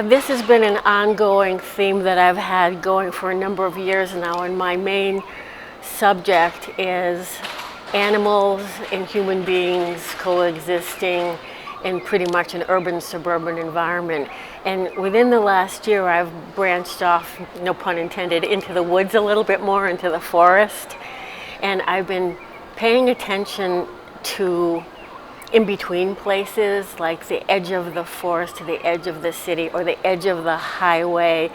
This has been an ongoing theme that I've had going for a number of years now, and my main subject is animals and human beings coexisting in pretty much an urban-suburban environment. And within the last year, I've branched off, no pun intended, into the woods a little bit more, into the forest. And I've been paying attention to in-between places, like the edge of the forest to the edge of the city, or the edge of the highway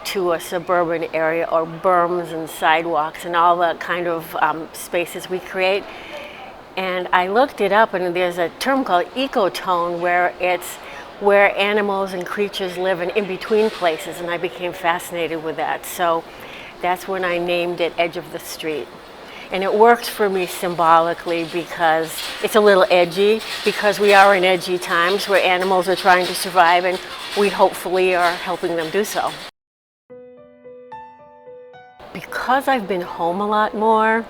to a suburban area, or berms and sidewalks and all the kind of spaces we create. And I looked it up, and there's a term called ecotone, where it's where animals and creatures live in between places, and I became fascinated with that. So that's when I named it Edge of the Street. And it works for me symbolically because it's a little edgy, because we are in edgy times where animals are trying to survive, and we hopefully are helping them do so. Because I've been home a lot more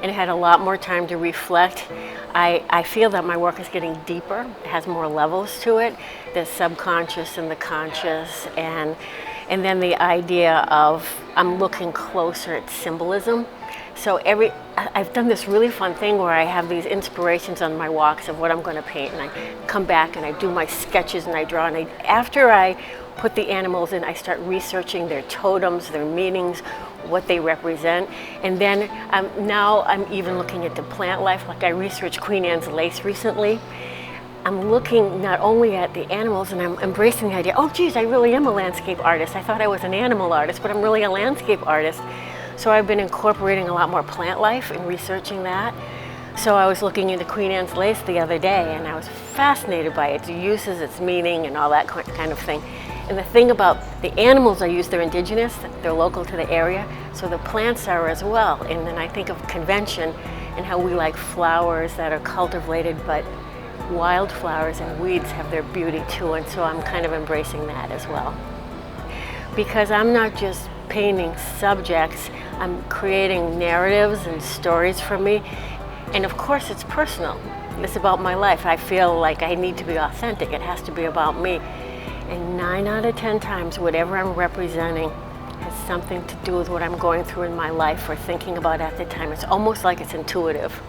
and had a lot more time to reflect, I feel that my work is getting deeper. It has more levels to it, the subconscious and the conscious, and then the idea of I'm looking closer at symbolism. So I've done this really fun thing where I have these inspirations on my walks of what I'm going to paint, and I come back and I do my sketches and I draw, and after I put the animals in, I start researching their totems, their meanings, what they represent. And then now I'm even looking at the plant life. Like I researched Queen Anne's lace recently. I'm looking not only at the animals, and I'm embracing the idea, oh geez, I really am a landscape artist. I thought I was an animal artist, but I'm really a landscape artist. So I've been incorporating a lot more plant life and researching that. So I was looking into Queen Anne's lace the other day, and I was fascinated by its uses, its meaning, and all that kind of thing. And the thing about the animals I use, they're indigenous, they're local to the area, so the plants are as well. And then I think of convention and how we like flowers that are cultivated, but wildflowers and weeds have their beauty too, and so I'm kind of embracing that as well. Because I'm not just painting subjects, I'm creating narratives and stories for me. And of course it's personal. It's about my life. I feel like I need to be authentic. It has to be about me. And 9 out of 10 times, whatever I'm representing has something to do with what I'm going through in my life or thinking about at the time. It's almost like it's intuitive.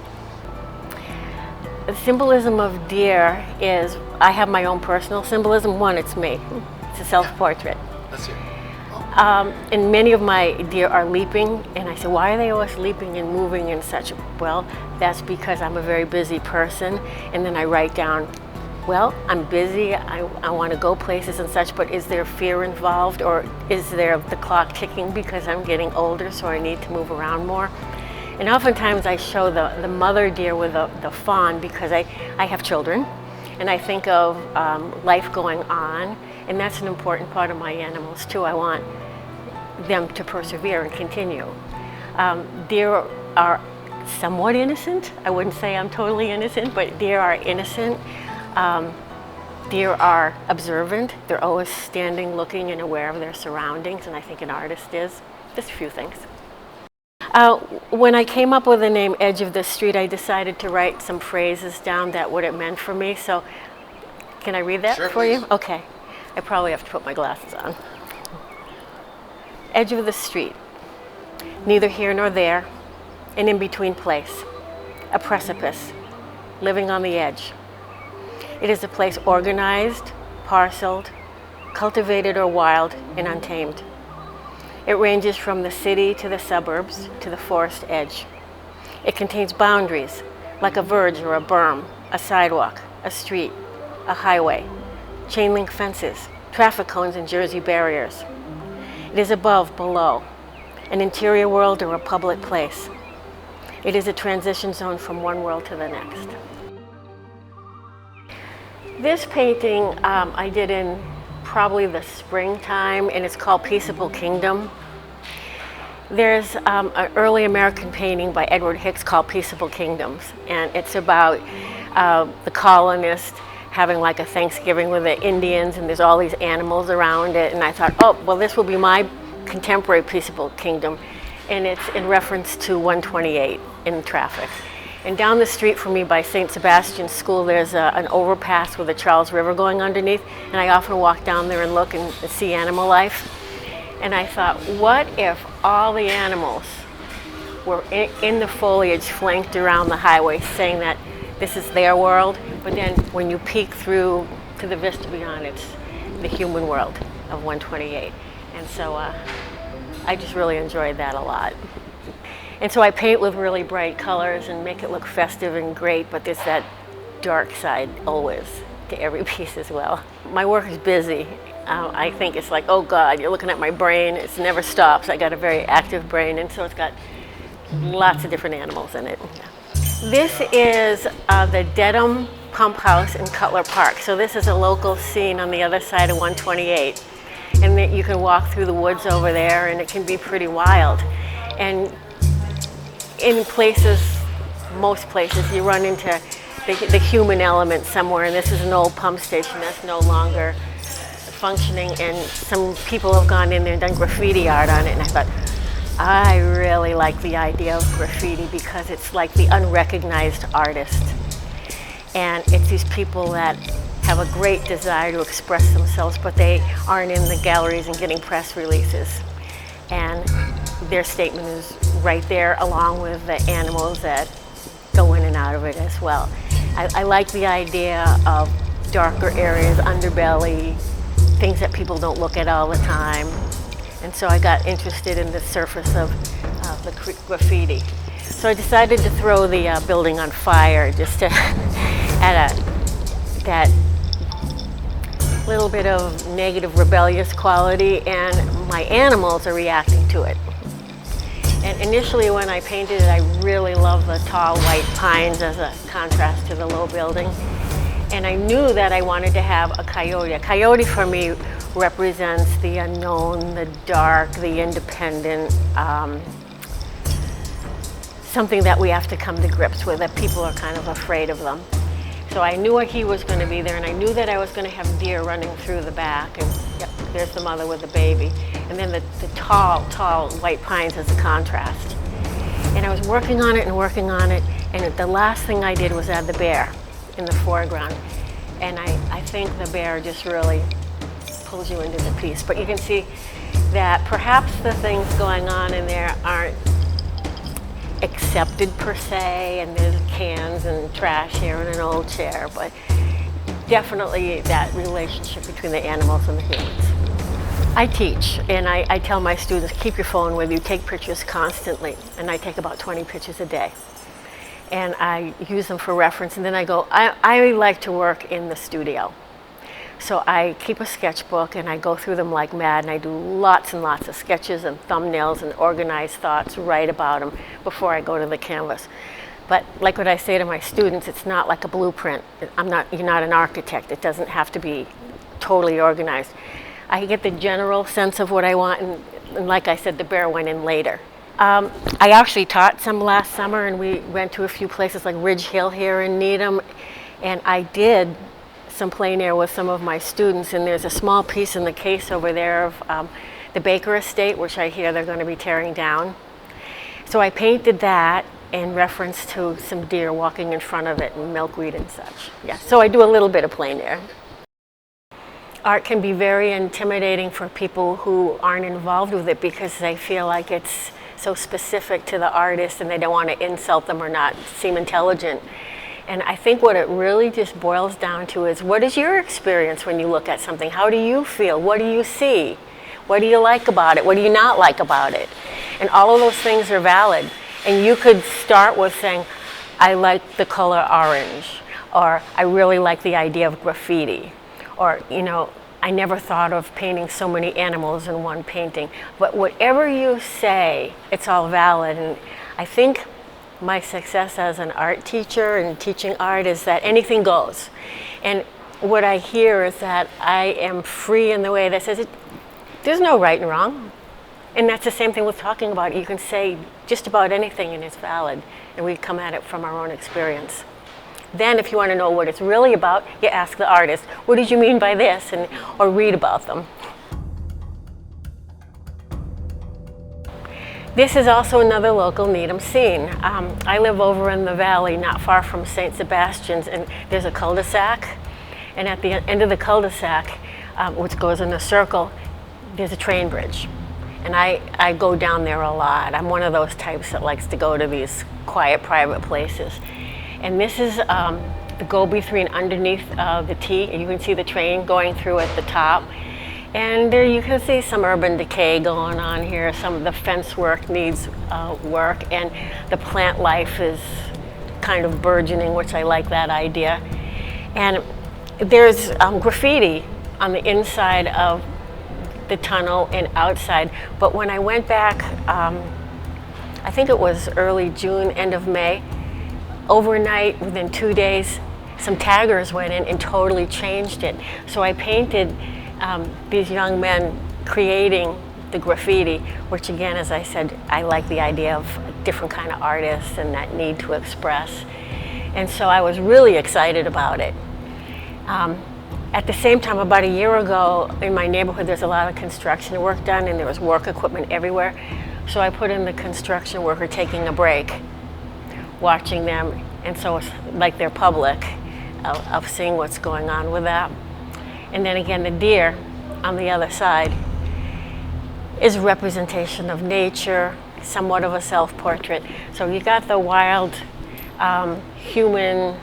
The symbolism of deer is, I have my own personal symbolism. One, it's me. It's a self-portrait. That's it. And many of my deer are leaping, and I say, why are they always leaping and moving and such? Well, that's because I'm a very busy person, and then I write down, well, I'm busy, I want to go places and such, but is there fear involved, or is there the clock ticking because I'm getting older, so I need to move around more? And oftentimes I show the mother deer with the fawn because I have children, and I think of life going on, and that's an important part of my animals too. I want them to persevere and continue. Deer are somewhat innocent. I wouldn't say I'm totally innocent, but deer are innocent. Deer are observant. They're always standing, looking, and aware of their surroundings, and I think an artist is. Just a few things. When I came up with the name Edge of the Street, I decided to write some phrases down that what it meant for me. So can I read that Sure, for please. you? Okay. I probably have to put my glasses on. Edge of the street, neither here nor there, an in-between place, a precipice, living on the edge. It is a place organized, parceled, cultivated or wild, and untamed. It ranges from the city to the suburbs to the forest edge. It contains boundaries, like a verge or a berm, a sidewalk, a street, a highway, chain link fences, traffic cones, and Jersey barriers. It is above, below, an interior world or a public place. It is a transition zone from one world to the next. This painting I did in probably the springtime, and it's called Peaceable Kingdom. There's an early American painting by Edward Hicks called Peaceable Kingdoms, and it's about the colonists having like a Thanksgiving with the Indians, and there's all these animals around it, and I thought, oh, well, this will be my contemporary Peaceable Kingdom, and it's in reference to 128 in traffic. And down the street from me by St. Sebastian's School, there's an overpass with the Charles River going underneath. And I often walk down there and look and see animal life. And I thought, what if all the animals were in the foliage flanked around the highway, saying that this is their world, but then when you peek through to the vista beyond, it's the human world of 128. And so I just really enjoyed that a lot. And so I paint with really bright colors and make it look festive and great, but there's that dark side always to every piece as well. My work is busy. I think it's like, oh God, you're looking at my brain, it never stops. I got a very active brain, and so it's got lots of different animals in it. This is the Needham Pump House in Cutler Park. So this is a local scene on the other side of 128. And that you can walk through the woods over there, and it can be pretty wild. And in places, most places, you run into the human element somewhere, and this is an old pump station that's no longer functioning, and some people have gone in there and done graffiti art on it, and I thought, I really like the idea of graffiti because it's like the unrecognized artist. And it's these people that have a great desire to express themselves, but they aren't in the galleries and getting press releases. And their statement is right there along with the animals that go in and out of it as well. I like the idea of darker areas, underbelly, things that people don't look at all the time. And so I got interested in the surface of the graffiti. So I decided to throw the building on fire just to add that little bit of negative rebellious quality, and my animals are reacting to it. And initially when I painted it, I really loved the tall white pines as a contrast to the low building. And I knew that I wanted to have a coyote. A coyote for me represents the unknown, the dark, the independent, something that we have to come to grips with, that people are kind of afraid of them. So I knew he was going to be there, and I knew that I was going to have deer running through the back, and yep, there's the mother with the baby. And then the tall white pines as a contrast. And I was working on it, and the last thing I did was add the bear in the foreground. And I think the bear just really pulls you into the piece. But you can see that perhaps the things going on in there aren't accepted per se, and there's cans and trash here and an old chair, but definitely that relationship between the animals and the humans. I teach, and I tell my students, keep your phone with you, take pictures constantly, and I take about 20 pictures a day. And I use them for reference, and then I go, I like to work in the studio. So I keep a sketchbook and I go through them like mad, and I do lots and lots of sketches and thumbnails and organized thoughts, write about them before I go to the canvas. But like what I say to my students, it's not like a blueprint. You're not an architect. It doesn't have to be totally organized. I get the general sense of what I want, and like I said, the bear went in later. I actually taught some last summer, and we went to a few places like Ridge Hill here in Needham, and I did some plein air with some of my students, and there's a small piece in the case over there of the Baker estate, which I hear they're going to be tearing down. So I painted that in reference to some deer walking in front of it and milkweed and such. Yeah, so I do a little bit of plein air. Art can be very intimidating for people who aren't involved with it because they feel like it's so specific to the artist and they don't want to insult them or not seem intelligent. And I think what it really just boils down to is, what is your experience when you look at something? How do you feel? What do you see? What do you like about it? What do you not like about it? And all of those things are valid. And you could start with saying, I like the color orange, or I really like the idea of graffiti, or, you know, I never thought of painting so many animals in one painting. But whatever you say, it's all valid. And I think my success as an art teacher and teaching art is that anything goes. And what I hear is that I am free in the way that says there's no right and wrong. And that's the same thing with talking about it. You can say just about anything and it's valid. And we come at it from our own experience. Then if you want to know what it's really about, you ask the artist, what did you mean by this? Or read about them. This is also another local Needham scene. I live over in the valley, not far from St. Sebastian's, and there's a cul-de-sac. And at the end of the cul-de-sac, which goes in a circle, there's a train bridge. And I go down there a lot. I'm one of those types that likes to go to these quiet, private places. And this is the go-between underneath the T, and you can see the train going through at the top. And there you can see some urban decay going on here. Some of the fence work needs work, and the plant life is kind of burgeoning, which I like that idea. And there's graffiti on the inside of the tunnel and outside. But when I went back, I think it was early June, end of May, overnight, within 2 days, some taggers went in and totally changed it. So I painted these young men creating the graffiti, which again, as I said, I like the idea of different kind of artists and that need to express. And so I was really excited about it. At the same time, about a year ago, in my neighborhood, there's a lot of construction work done and there was work equipment everywhere. So I put in the construction worker taking a break, watching them, and so it's like they're public of seeing what's going on with that. And then again, the deer on the other side is a representation of nature, somewhat of a self-portrait. So you got the wild human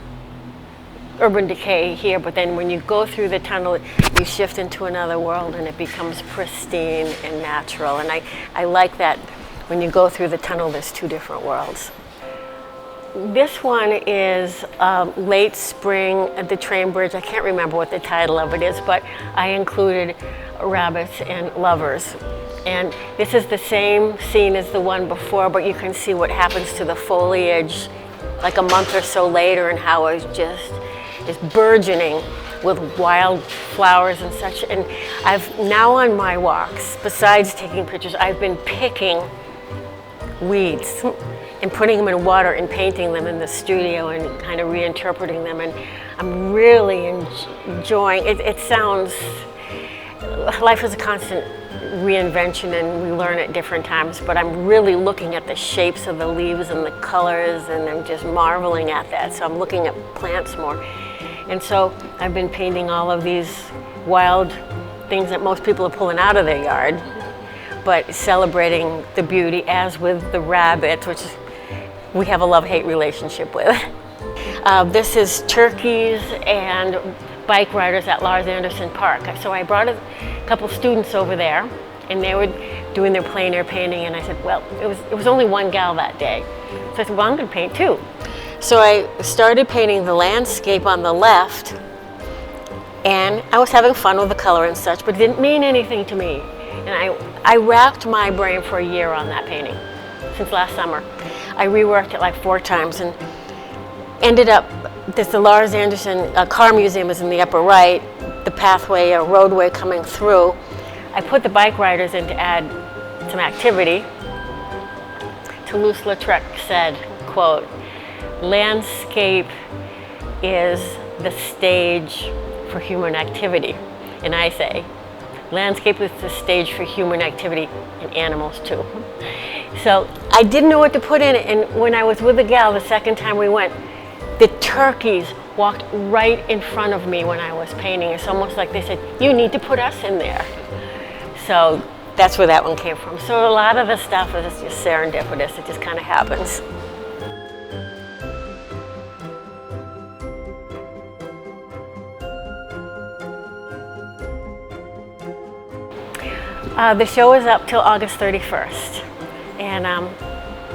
urban decay here, but then when you go through the tunnel, you shift into another world and it becomes pristine and natural. And I like that when you go through the tunnel, there's two different worlds. This one is late spring at the train bridge. I can't remember what the title of it is, but I included rabbits and lovers. And this is the same scene as the one before, but you can see what happens to the foliage like a month or so later and how it's just is burgeoning with wild flowers and such. And I've now on my walks, besides taking pictures, I've been picking weeds and putting them in water and painting them in the studio and kind of reinterpreting them. And I'm really enjoying it. It sounds, life is a constant reinvention and we learn at different times, but I'm really looking at the shapes of the leaves and the colors, and I'm just marveling at that. So I'm looking at plants more. And so I've been painting all of these wild things that most people are pulling out of their yard, but celebrating the beauty, as with the rabbits, which we have a love-hate relationship with. This is turkeys and bike riders at Lars Anderson Park. So I brought a couple students over there, and they were doing their plein air painting, and I said, well, it was only one gal that day. So I said, well, I'm gonna paint too. So I started painting the landscape on the left, and I was having fun with the color and such, but it didn't mean anything to me. And I racked my brain for a year on that painting, since last summer. I reworked it like 4 times and ended up, the Lars Anderson Car Museum is in the upper right, the pathway, a roadway coming through. I put the bike riders in to add some activity. Toulouse-Lautrec said, quote, "Landscape is the stage for human activity." And I say, landscape is the stage for human activity and animals too. So I didn't know what to put in it, and when I was with the gal the second time we went, the turkeys walked right in front of me when I was painting. It's almost like they said, you need to put us in there. So that's where that one came from. So a lot of the stuff is just serendipitous, it just kind of happens. The show is up till August 31st, and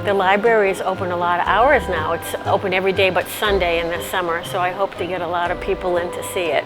the library is open a lot of hours now. It's open every day but Sunday in the summer, so I hope to get a lot of people in to see it.